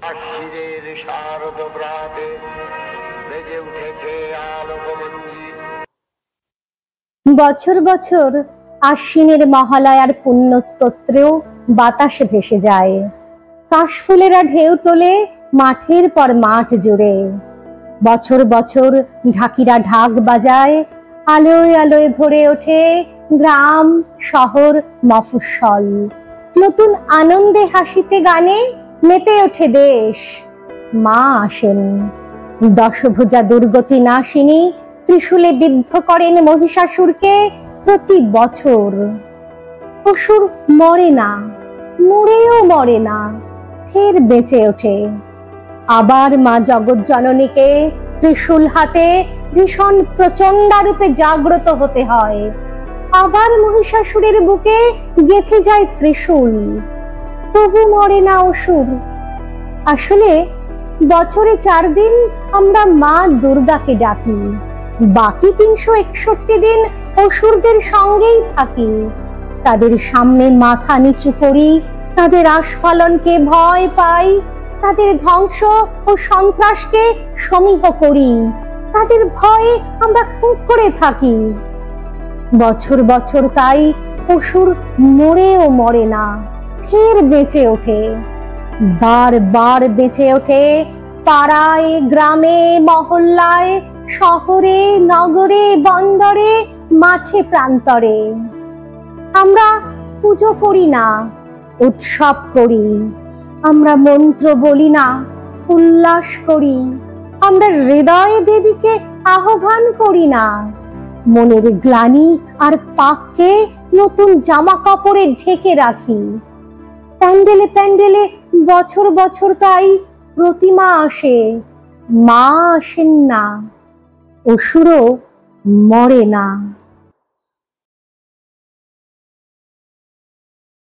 আশ্বিনের শারদ প্রাতে বেজে উঠেছে আলোকমঞ্জিত। বছর বছর আশ্বিনের মহালয়ার পুণ্য স্তোত্রেও বাতাসে ভেসে যায়। কাশফুলেরা ঢেউ তোলে মাঠের পর মাঠ জুড়ে। বছর বছর ঢাকিরা ঢাক বাজায়, আলোয় আলোয় ভরে ওঠে গ্রাম শহর মফস্বল। নতুন আনন্দে হাসিতে গানে মেতে ওঠে দেশ। মা আসেন, দশভুজা দুর্গতি নাশিনী ত্রিশূলে বিদ্ধ করেন মহিষাসুরকে প্রতি বছর। অসুর মরে না, মরেও মরে না, ফের বেঁচে ওঠে। আবার মা জগৎ জননীকে ত্রিশূল হাতে ভীষণ প্রচণ্ডা রূপে জাগ্রত হতে হয়। আবার মহিষাসুরের বুকে গেঁথে যায় ত্রিশূল, তবু মরে না অসুর। আসলে বছরে 4 দিন আমরা মা দুর্গাকে ডাকি, বাকি 361 দিন অসুরদের সঙ্গেই থাকি। তাদের সামনে মাথা নিচু করি, তাদের আস্ফালনকে ভয় পাই, তাদের ধ্বংস ও সন্ত্রাসকে সমীহ করি। তাদের ভয়ে আমরা কুঁকড়ে থাকি। বছর বছর তাই অসুর মরেও মরে না, ফের বেঁচে ওঠে। বারবার বেঁচে ওঠে পাড়ায় গ্রামে মহল্লায়, শহরে নগরে বন্দরে মাঠে প্রান্তরে। আমরা পুজো করি না, উৎসব করি। আমরা মন্ত্র বলি না, উল্লাস করি। আমরা হৃদয়ে দেবীকে আহ্বান করি না, মনের গ্লানি আর পাপকে নতুন জামা কাপড়ে ঢেকে রাখি। প্যান্ডেলে প্যান্ডেলে বছর বছর তাই প্রতিমা আসে, মা আসেন না, অসুরও মরে না।